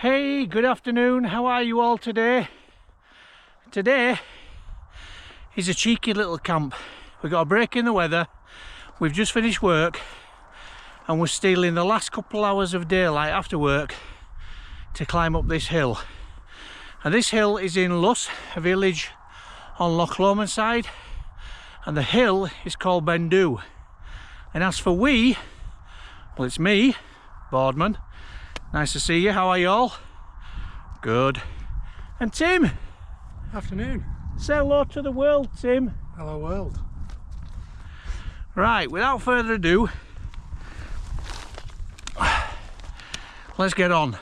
Hey, good afternoon. How are you all today? Today is a cheeky little camp. We got a break in the weather. We've just finished work and we're stealing the last couple hours of daylight after work to climb up this hill. And this hill is in Luss, a village on Loch Lomond side, and the hill is called Beinn Dubh. And as for we, well, it's me, Boardman. Nice to see you. How are you all? Good. And Tim. Afternoon. Say hello to the world, Tim. Hello world. Right, without further ado, let's get on.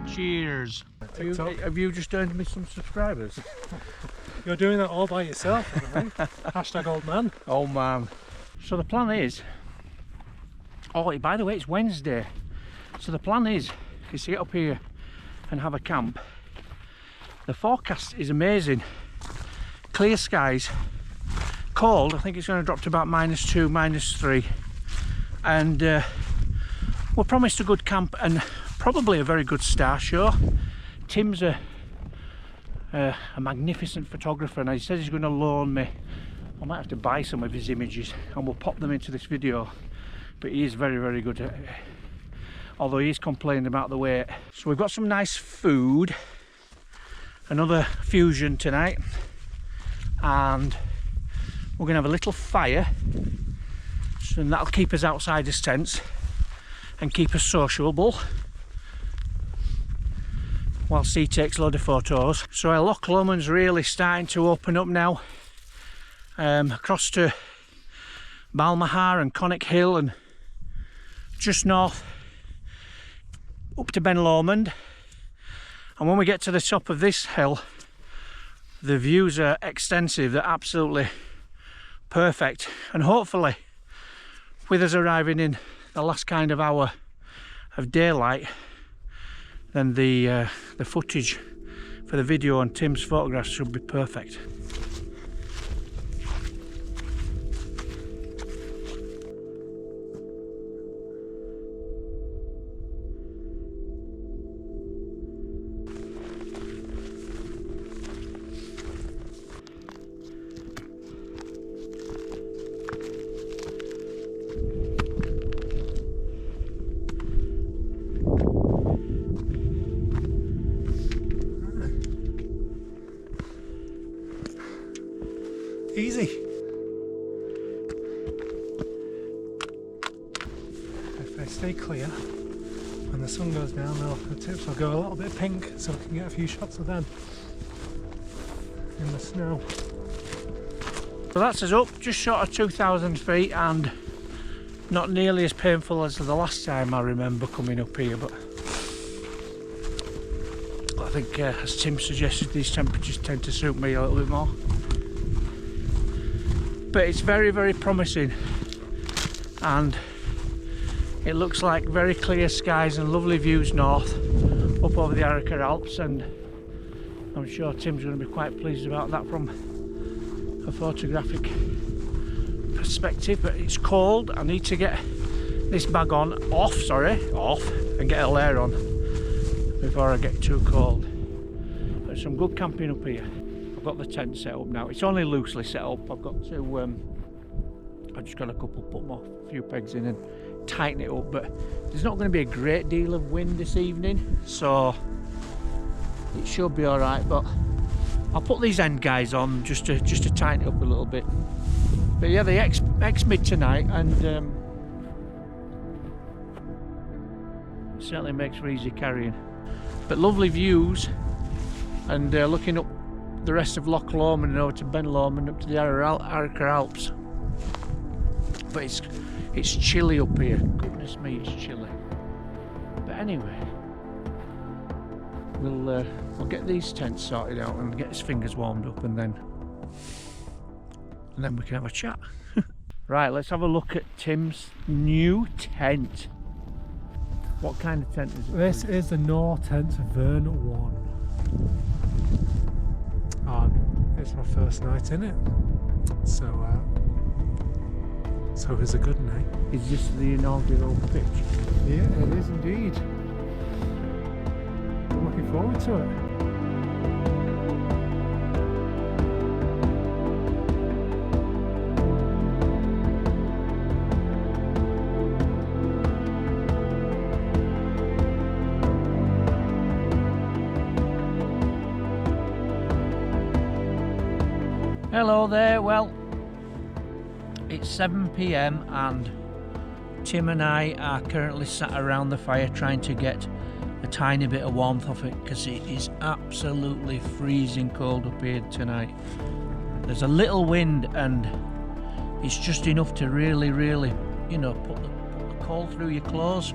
Cheers. Have you just earned me some subscribers? You're doing that all by yourself, right? Hashtag old man. Oh man. So the plan is, oh, by the way, it's Wednesday. So the plan is to get up here and have a camp. The forecast is amazing. Clear skies, cold. I think it's going to drop to about -2, -3. And we're promised a good camp and probably a very good star show. Tim's a magnificent photographer, and he says he's going to loan me. I might have to buy some of his images and we'll pop them into this video. But he is very, very good at it, although he's complaining about the weight. So we've got some nice food, another fusion tonight, and we're going to have a little fire, so that'll keep us outside his tents and keep us sociable whilst he takes a load of photos. So Loch Lomond's really starting to open up now, across to Balmahar and Connick Hill, and just north up to Beinn Lomond. And when we get to the top of this hill, the views are extensive. They're absolutely perfect, and hopefully with us arriving in the last kind of hour of daylight, then the footage for the video and Tim's photographs should be perfect. Easy. If they stay clear, when the sun goes down, the tips will go a little bit pink, so we can get a few shots of them in the snow. So that's us up, just short of 2,000 feet, and not nearly as painful as the last time I remember coming up here, but I think as Tim suggested, these temperatures tend to suit me a little bit more. But it's very, very promising, and it looks like very clear skies and lovely views north up over the Araka Alps, and I'm sure Tim's going to be quite pleased about that from a photographic perspective. But it's cold. I need to get this bag off and get a layer on before I get too cold. But some good camping up here. I've got the tent set up now. It's only loosely set up. I've got to I just got a few pegs in and tighten it up, but there's not going to be a great deal of wind this evening, so it should be all right. But I'll put these end guys on just to tighten it up a little bit. But yeah, the X-mid tonight, and certainly makes for easy carrying. But lovely views, and looking up the rest of Loch Lomond and over to Beinn Lomond, up to the Araka Alps. But it's chilly up here. Goodness me, it's chilly. But anyway, we'll get these tents sorted out and get his fingers warmed up, and then we can have a chat. Right, let's have a look at Tim's new tent. What kind of tent is it? This is the Nor Tent Vern 1. It's my first night in it, so it was a good night. Is this the inaugural pitch? Yeah, it is indeed. I'm looking forward to it. Hello there, well, it's 7 PM and Tim and I are currently sat around the fire trying to get a tiny bit of warmth off it because it is absolutely freezing cold up here tonight. There's a little wind and it's just enough to really, you know, put the cold through your clothes.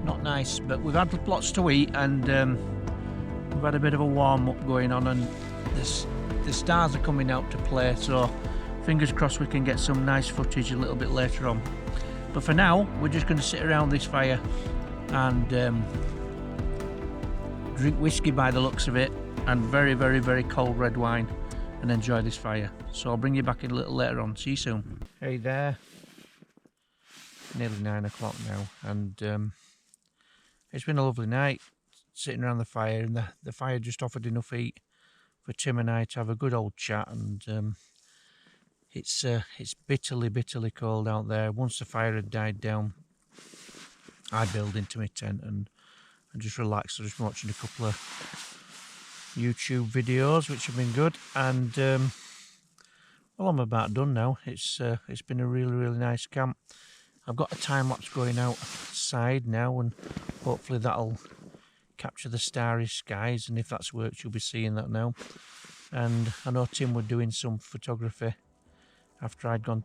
Not nice, but we've had lots to eat and we've had a bit of a warm up going on, and the stars are coming out to play, so fingers crossed we can get some nice footage a little bit later on. But for now, we're just going to sit around this fire and drink whiskey by the looks of it, and very cold red wine, and enjoy this fire. So I'll bring you back in a little later on. See you soon. Hey there. Nearly 9 o'clock now, and it's been a lovely night sitting around the fire, and the fire just offered enough heat for Tim and I to have a good old chat, and it's bitterly cold out there. Once the fire had died down, I built into my tent and just relaxed. I was just watching a couple of YouTube videos which have been good, and well, I'm about done now. It's been a really nice camp. I've got a time lapse going outside now, and hopefully that'll capture the starry skies, and if that's worked you'll be seeing that now. And I know Tim were doing some photography after I'd gone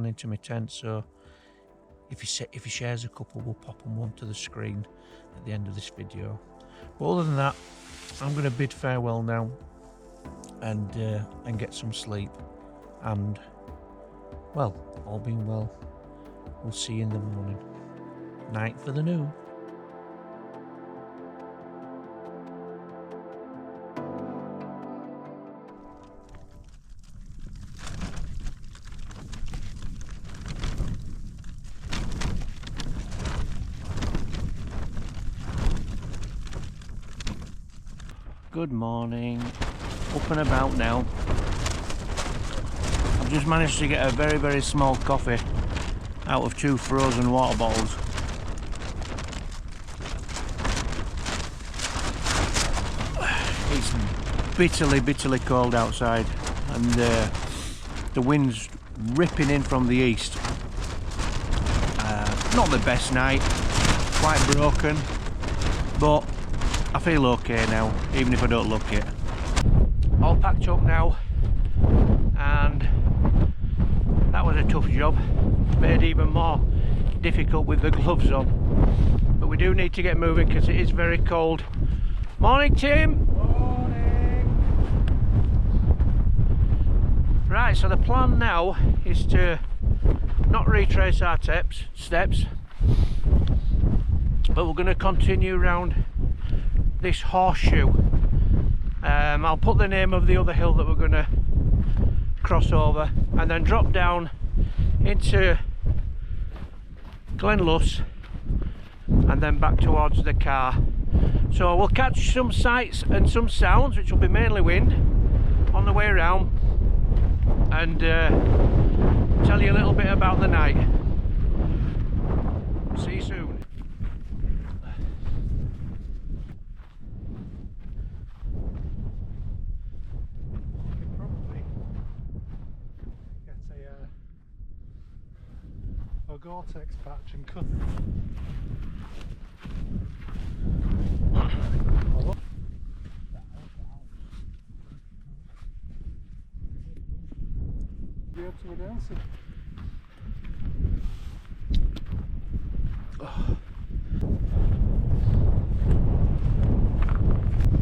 into my tent, so if he shares a couple, we'll pop them onto the screen at the end of this video. But other than that, I'm going to bid farewell now and get some sleep, and well, all being well, we'll see you in the morning. Night for the new. Good morning, up and about now. I've just managed to get a very small coffee out of 2 frozen water bottles. It's bitterly cold outside, and the wind's ripping in from the east. Not the best night, quite broken, but I feel okay now, even if I don't look it. All packed up now, and that was a tough job. Made even more difficult with the gloves on. But we do need to get moving because it is very cold. Morning, Tim! Morning! Right, so the plan now is to not retrace our steps, but we're going to continue round this horseshoe. I'll put the name of the other hill that we're going to cross over, and then drop down into Glen Luss and then back towards the car. So we'll catch some sights and some sounds, which will be mainly wind, on the way around, and tell you a little bit about the night. See you soon. A Gore-Tex patch and cut. Be able to announce it.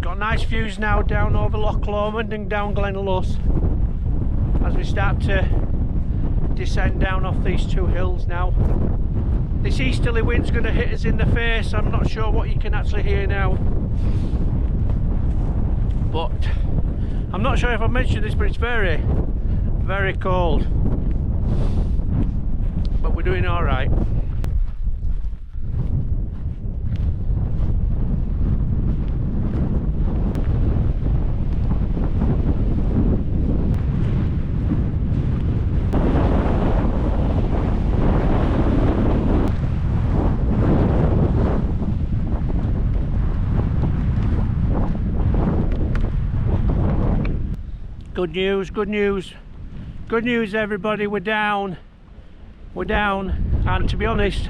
Got nice views now down over Loch Lomond and down Glen Luss as we start to descend down off these 2 hills now. This easterly wind's going to hit us in the face. I'm not sure what you can actually hear now, but I'm not sure if I've mentioned this, but it's very, very cold. But we're doing all right. Good news, good news, good news everybody, we're down, and to be honest,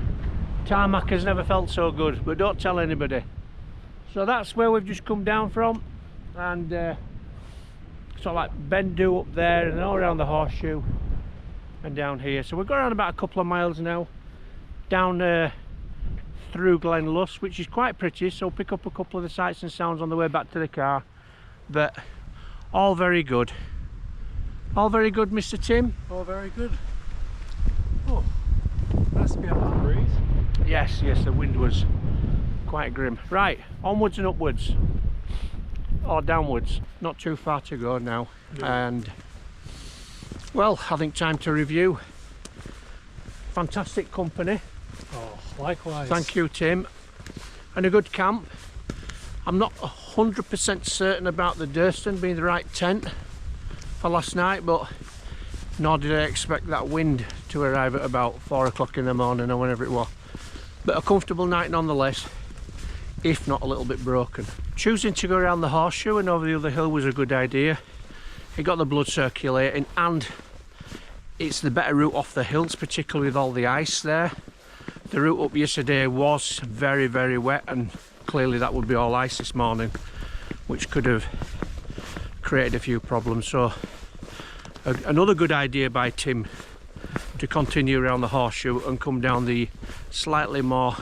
tarmac has never felt so good, but don't tell anybody. So that's where we've just come down from, and sort of like Beinn Dubh up there, and all around the horseshoe, and down here. So we're going around about a couple of miles now, down through Glen Luss, which is quite pretty, so pick up a couple of the sights and sounds on the way back to the car, but all very good. All very good, Mr. Tim? All very good. Oh, nice to be out that breeze. Yes, the wind was quite grim. Right, onwards and upwards. Or downwards. Not too far to go now. No. And, well, I think time to review. Fantastic company. Oh, likewise. Thank you, Tim. And a good camp. I'm not 100% certain about the Durston being the right tent for last night, but nor did I expect that wind to arrive at about 4 o'clock in the morning or whenever it was. But a comfortable night nonetheless, if not a little bit broken. Choosing to go around the horseshoe and over the other hill was a good idea. It got the blood circulating, and it's the better route off the hills, particularly with all the ice there. The route up yesterday was very, very wet, and clearly that would be all ice this morning, which could have created a few problems. So another good idea by Tim to continue around the horseshoe and come down the slightly more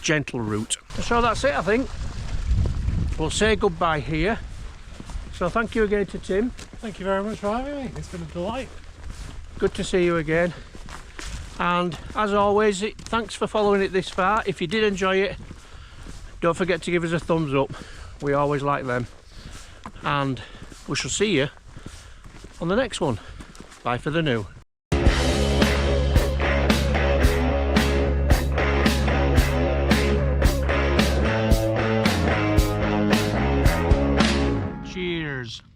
gentle route. So that's it, I think. We'll say goodbye here. So thank you again to Tim. Thank you very much for having me. It's been a delight. Good to see you again. And as always, thanks for following it this far. If you did enjoy it, don't forget to give us a thumbs up. We always like them. And we shall see you on the next one. Bye for the now.